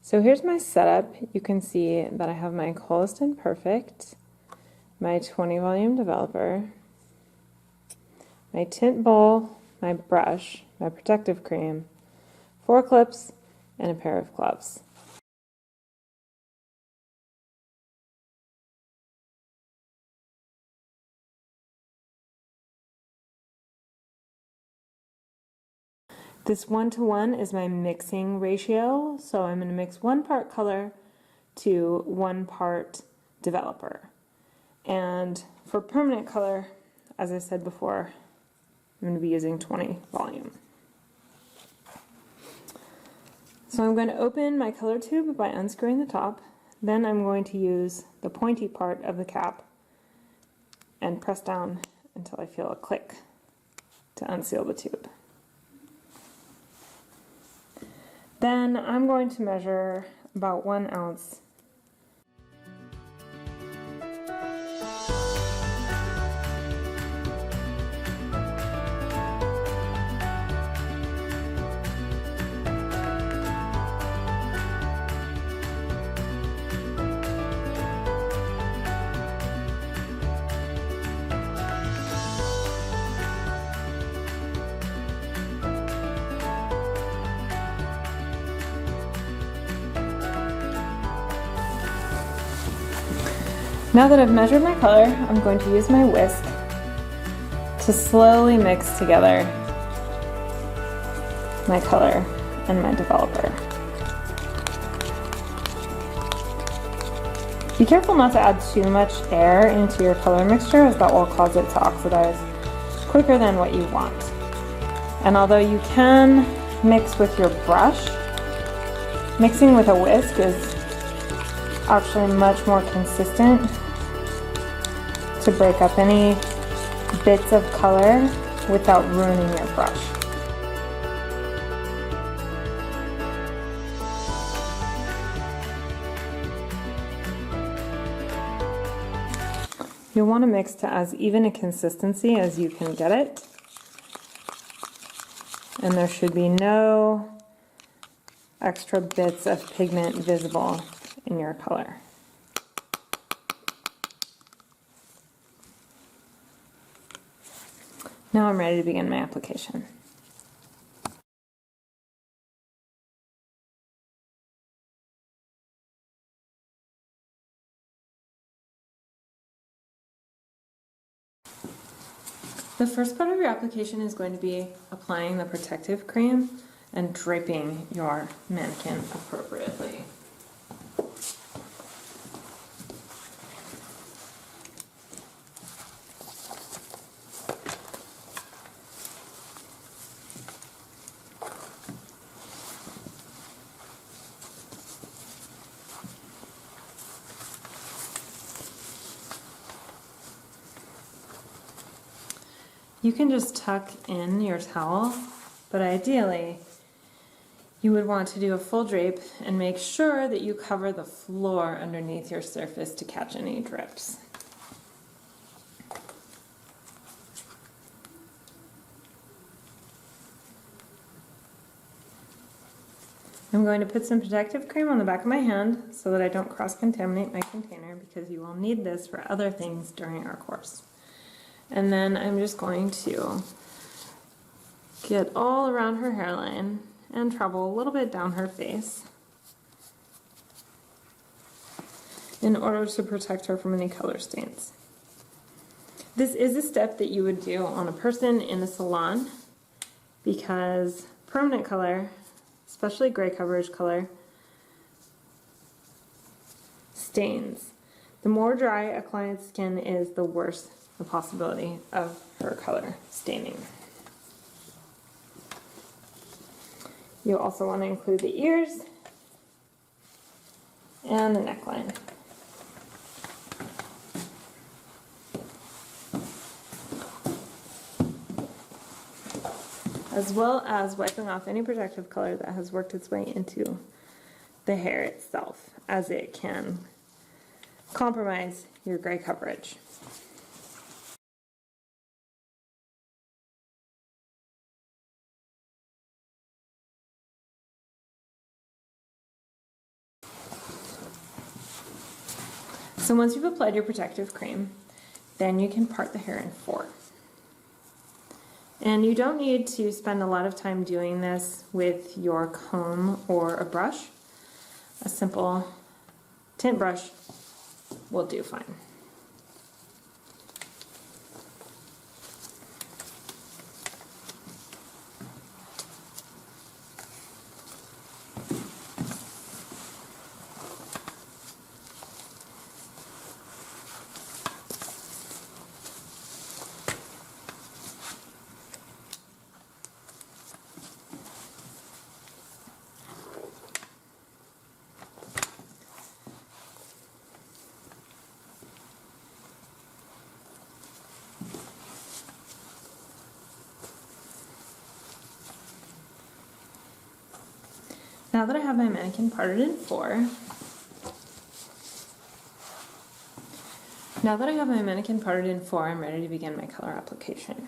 So here's my setup. You can see that I have my Colistin Perfect, my 20 volume developer, my tint bowl, my brush, my protective cream, 4 clips, and a pair of gloves. This 1:1 is my mixing ratio, so I'm going to mix 1 part color to 1 part developer. And for permanent color, as I said before, I'm going to be using 20 volume. So I'm going to open my color tube by unscrewing the top. Then I'm going to use the pointy part of the cap and press down until I feel a click to unseal the tube. Then I'm going to measure about 1 ounce. Now that I've measured my color, I'm going to use my whisk to slowly mix together my color and my developer. Be careful not to add too much air into your color mixture, as that will cause it to oxidize quicker than what you want. And although you can mix with your brush, mixing with a whisk is actually much more consistent to break up any bits of color without ruining your brush. You'll want to mix to as even a consistency as you can get it, and there should be no extra bits of pigment visible in your color. Now I'm ready to begin my application. The first part of your application is going to be applying the protective cream and draping your mannequin appropriately. You can just tuck in your towel, but ideally you would want to do a full drape and make sure that you cover the floor underneath your surface to catch any drips. I'm going to put some protective cream on the back of my hand so that I don't cross-contaminate my container, because you will need this for other things during our course. And then I'm just going to get all around her hairline and travel a little bit down her face in order to protect her from any color stains. This is a step that you would do on a person in a salon, because permanent color, especially gray coverage color, stains. The more dry a client's skin is, the worse the possibility of her color staining. You also want to include the ears and the neckline. As well as wiping off any protective color that has worked its way into the hair itself, as it can compromise your gray coverage. So once you've applied your protective cream, then you can part the hair in 4. And you don't need to spend a lot of time doing this with your comb or a brush. A simple tint brush will do fine. Now that I have my mannequin parted in 4, I'm ready to begin my color application.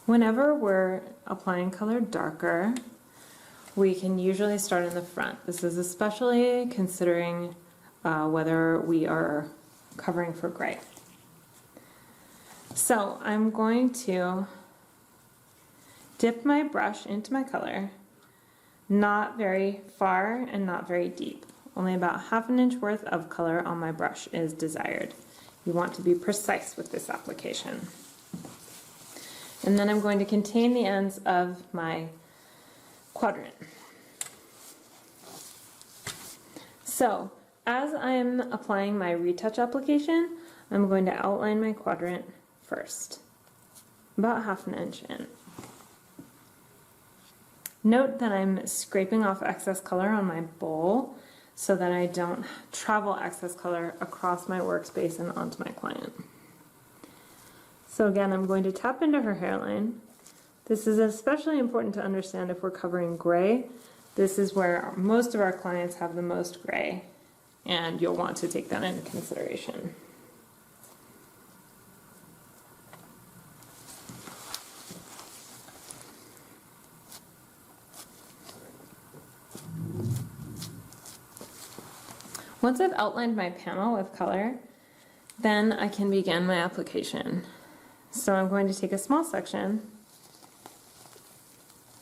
Whenever we're applying color darker, we can usually start in the front. This is especially considering whether we are covering for gray. So I'm going to dip my brush into my color, not very far and not very deep. Only about ½ an inch worth of color on my brush is desired. You want to be precise with this application. And then I'm going to contain the ends of my quadrant. So as I'm applying my retouch application, I'm going to outline my quadrant first, about ½ an inch in. Note that I'm scraping off excess color on my bowl so that I don't travel excess color across my workspace and onto my client. So again, I'm going to tap into her hairline. This is especially important to understand if we're covering gray. This is where most of our clients have the most gray, and you'll want to take that into consideration. Once I've outlined my panel with color, then I can begin my application. So I'm going to take a small section,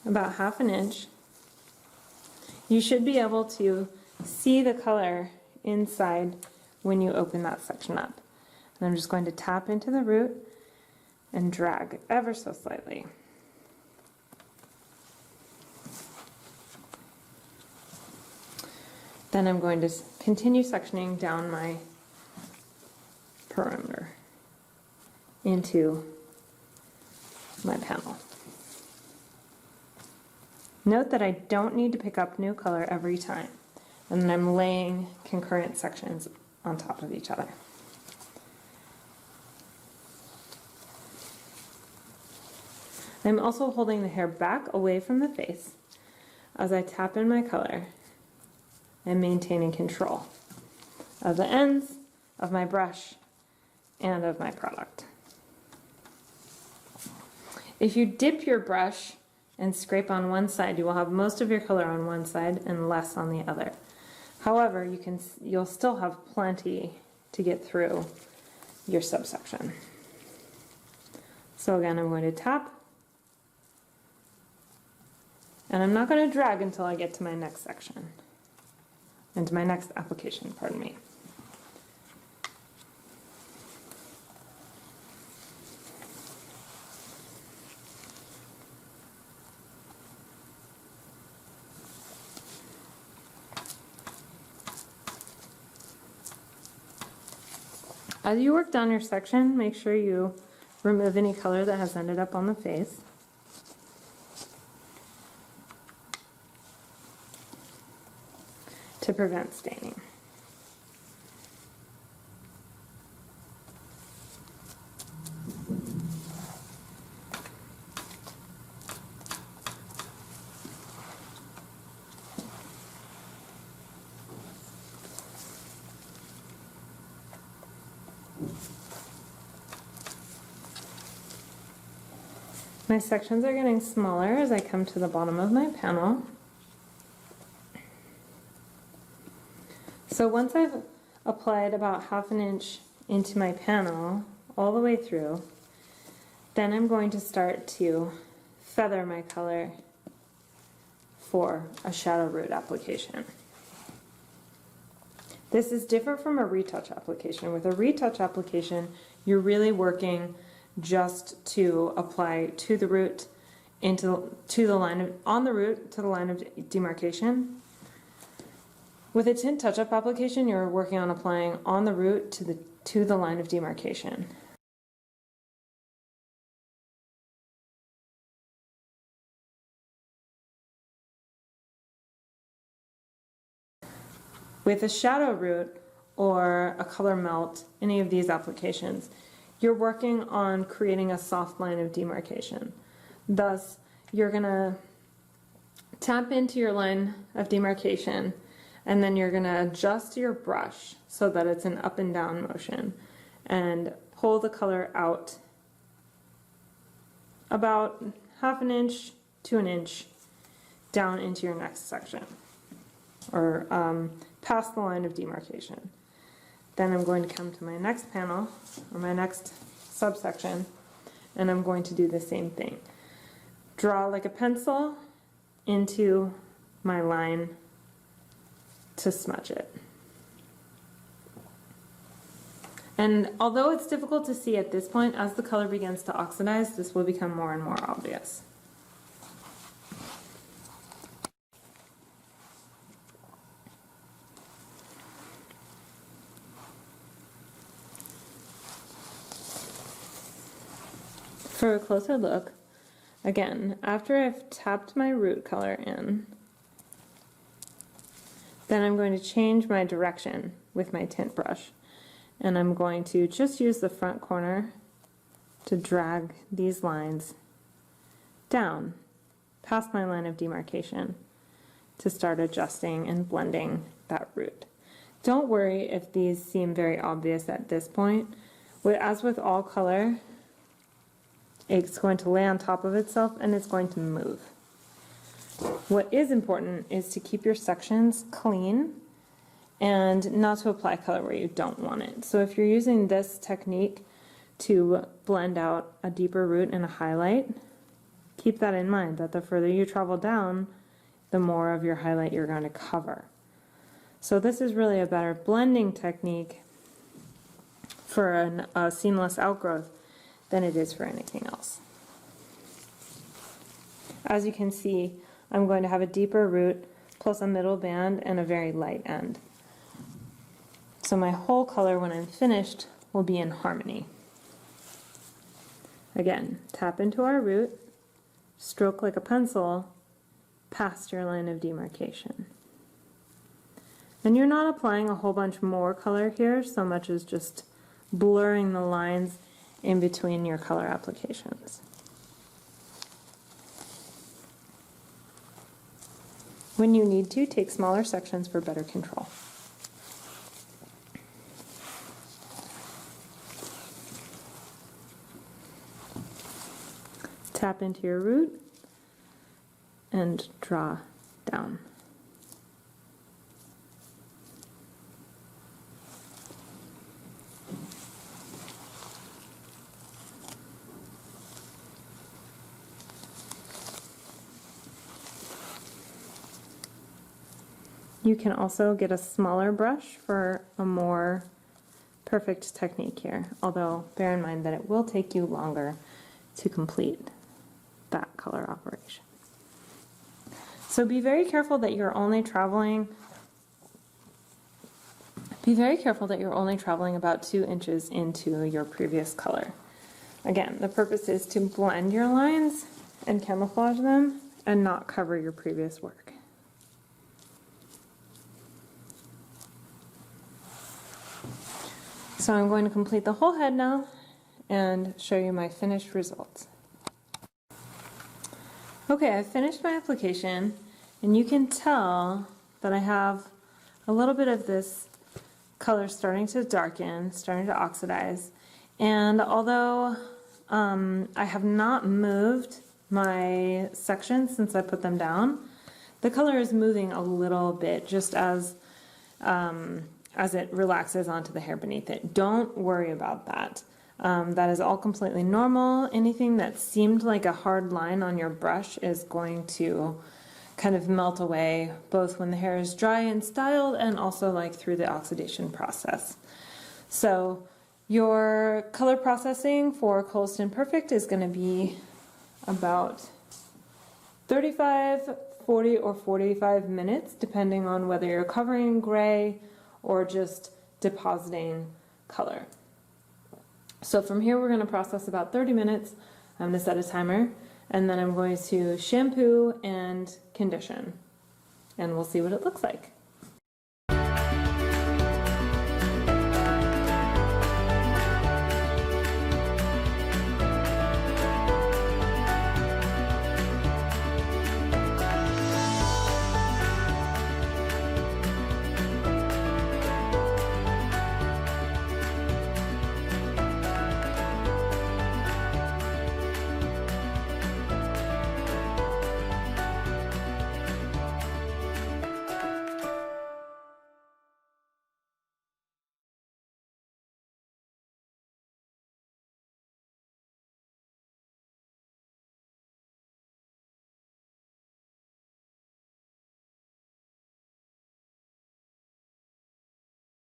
about ½ an inch. You should be able to see the color inside when you open that section up. And I'm just going to tap into the root and drag ever so slightly. Then I'm going to continue sectioning down my perimeter into my panel. Note that I don't need to pick up new color every time, and then I'm laying concurrent sections on top of each other. I'm also holding the hair back away from the face as I tap in my color and maintaining control of the ends of my brush and of my product. If you dip your brush and scrape on one side, you will have most of your color on one side and less on the other. However, you'll still have plenty to get through your subsection. So again, I'm going to tap, and I'm not going to drag until I get to my next section. Into my next application, pardon me. As you work down your section, make sure you remove any color that has ended up on the face. To prevent staining. My sections are getting smaller as I come to the bottom of my panel. So So once I've applied about 1/2 inch into my panel all the way through, then I'm going to start to feather my color for a shadow root application. This is different from a retouch application. With a retouch application, you're really working just to apply to the root, to the line of, on the root to the line of demarcation. With a tint touch-up application, you're working on applying on the root to the line of demarcation. With a shadow root or a color melt, any of these applications, you're working on creating a soft line of demarcation. Thus, you're going to tap into your line of demarcation, and then you're going to adjust your brush so that it's an up and down motion, and pull the color out about 1/2 inch to 1 inch down into your next section, or past the line of demarcation. Then I'm going to come to my next panel, or my next subsection, and I'm going to do the same thing. Draw like a pencil into my line to smudge it. And although it's difficult to see at this point, as the color begins to oxidize, this will become more and more obvious. For a closer look, again, after I've tapped my root color in, then I'm going to change my direction with my tint brush. And I'm going to just use the front corner to drag these lines down past my line of demarcation to start adjusting and blending that root. Don't worry if these seem very obvious at this point. As with all color, it's going to lay on top of itself and it's going to move. What is important is to keep your sections clean and not to apply color where you don't want it. So if you're using this technique to blend out a deeper root and a highlight, keep that in mind, that the further you travel down, the more of your highlight you're going to cover. So this is really a better blending technique for a seamless outgrowth than it is for anything else. As you can see, I'm going to have a deeper root plus a middle band and a very light end. So my whole color when I'm finished will be in harmony. Again, tap into our root, stroke like a pencil past your line of demarcation. And you're not applying a whole bunch more color here so much as just blurring the lines in between your color applications. When you need to, take smaller sections for better control. Tap into your root and draw down. You can also get a smaller brush for a more perfect technique here, although bear in mind that it will take you longer to complete that color operation. So be very careful that you're only traveling about 2 inches into your previous color. Again, the purpose is to blend your lines and camouflage them and not cover your previous work. So I'm going to complete the whole head now and show you my finished results. Okay, I've finished my application, and you can tell that I have a little bit of this color starting to darken, starting to oxidize, and although I have not moved my sections since I put them down, the color is moving a little bit just as as it relaxes onto the hair beneath it. Don't worry about that. That is all completely normal. Anything that seemed like a hard line on your brush is going to kind of melt away, both when the hair is dry and styled and also like through the oxidation process. So your color processing for Coldstone Perfect is going to be about 35, 40, or 45 minutes, depending on whether you're covering gray or just depositing color. So from here, we're going to process about 30 minutes. I'm going to set a timer, and then I'm going to shampoo and condition, and we'll see what it looks like.